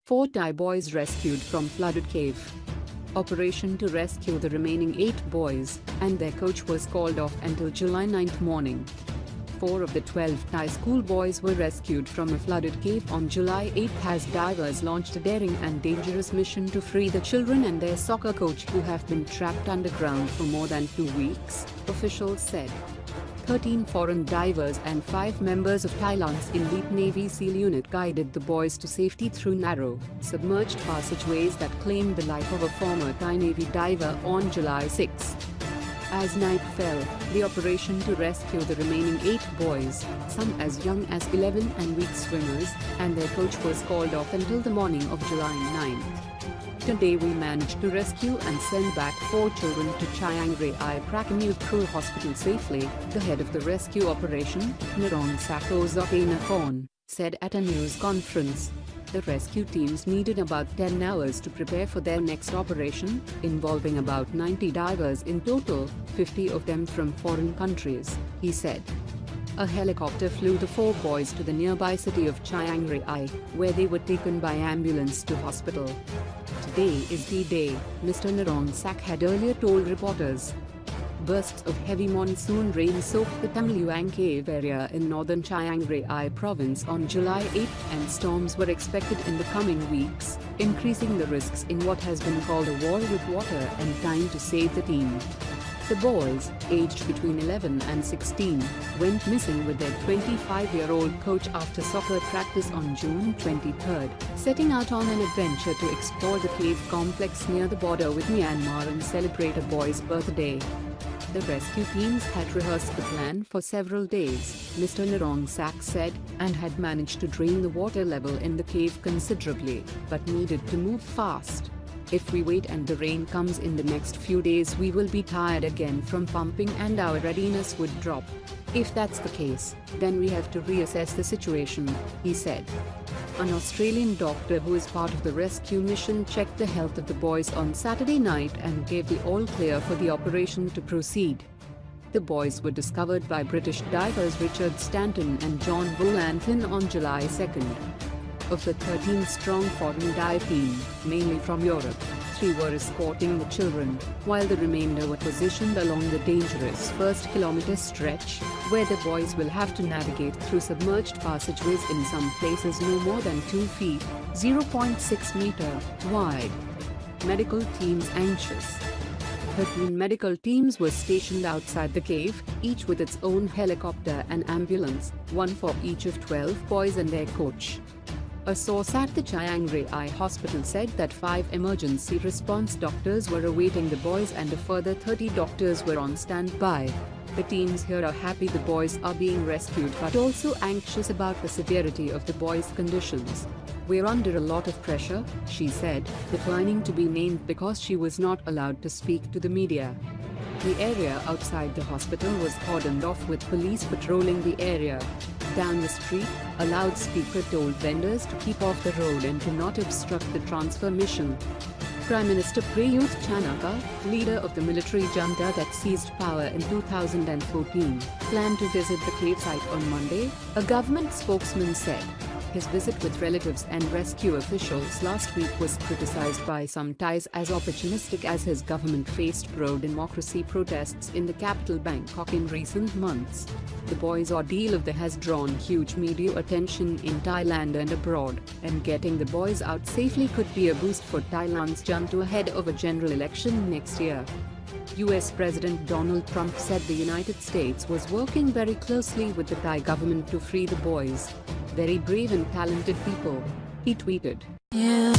4 Thai boys rescued from flooded cave. Operation to rescue the remaining 8 boys and their coach was called off until July 9 morning. 4 of the 12 Thai schoolboys were rescued from a flooded cave on July 8 as divers launched a daring and dangerous mission to free the children and their soccer coach who have been trapped underground for more than 2 weeks, officials said. 13 foreign divers and 5 members of Thailand's elite Navy SEAL unit guided the boys to safety through narrow, submerged passageways that claimed the life of a former Thai Navy diver on July 6. As night fell, the operation to rescue the remaining 8 boys, some as young as 11 and weak swimmers, and their coach was called off until the morning of July 9. Today we managed to rescue and send back 4 children to Chiang Rai Prakanutru Hospital safely, the head of the rescue operation, Narong Sakosopanakorn, said at a news conference. The rescue teams needed about 10 hours to prepare for their next operation, involving about 90 divers in total, 50 of them from foreign countries, he said. A helicopter flew the 4 boys to the nearby city of Chiang Rai, where they were taken by ambulance to hospital. Today is D-Day, Mr. Narong Sak had earlier told reporters. Bursts of heavy monsoon rain soaked the Tamiluang cave area in northern Chiang Rai province on July 8 and storms were expected in the coming weeks, increasing the risks in what has been called a war with water and time to save the team. The boys, aged between 11 and 16, went missing with their 25-year-old coach after soccer practice on June 23, setting out on an adventure to explore the cave complex near the border with Myanmar and celebrate a boy's birthday. The rescue teams had rehearsed the plan for several days, Mr. Narong Sak said, and had managed to drain the water level in the cave considerably, but needed to move fast. If we wait and the rain comes in the next few days, we will be tired again from pumping and our readiness would drop. If that's the case, then we have to reassess the situation, he said. An Australian doctor who is part of the rescue mission checked the health of the boys on Saturday night and gave the all-clear for the operation to proceed. The boys were discovered by British divers Richard Stanton and John Volantin on July 2nd. Of the 13-strong foreign dive team, mainly from Europe, 3 were escorting the children, while the remainder were positioned along the dangerous first kilometer stretch, where the boys will have to navigate through submerged passageways in some places no more than 2 feet, 0.6 meter, wide. Medical teams anxious. 13 medical teams were stationed outside the cave, each with its own helicopter and ambulance, one for each of 12 boys and their coach. A source at the Chiang Rai hospital said that 5 emergency response doctors were awaiting the boys and a further 30 doctors were on standby. The teams here are happy the boys are being rescued but also anxious about the severity of the boys' conditions. We're under a lot of pressure, she said, declining to be named because she was not allowed to speak to the media. The area outside the hospital was cordoned off with police patrolling the area. Down the street, a loudspeaker told vendors to keep off the road and to not obstruct the transfer mission. Prime Minister Prayut Chan-o-cha, leader of the military junta that seized power in 2014, planned to visit the cave site on Monday, a government spokesman said. His visit with relatives and rescue officials last week was criticized by some Thais as opportunistic as his government faced pro-democracy protests in the capital Bangkok in recent months. The boys' ordeal has drawn huge media attention in Thailand and abroad, and getting the boys out safely could be a boost for Thailand's junta ahead of a general election next year. US President Donald Trump said the United States was working very closely with the Thai government to free the boys. Very brave and talented people, he tweeted. Yeah.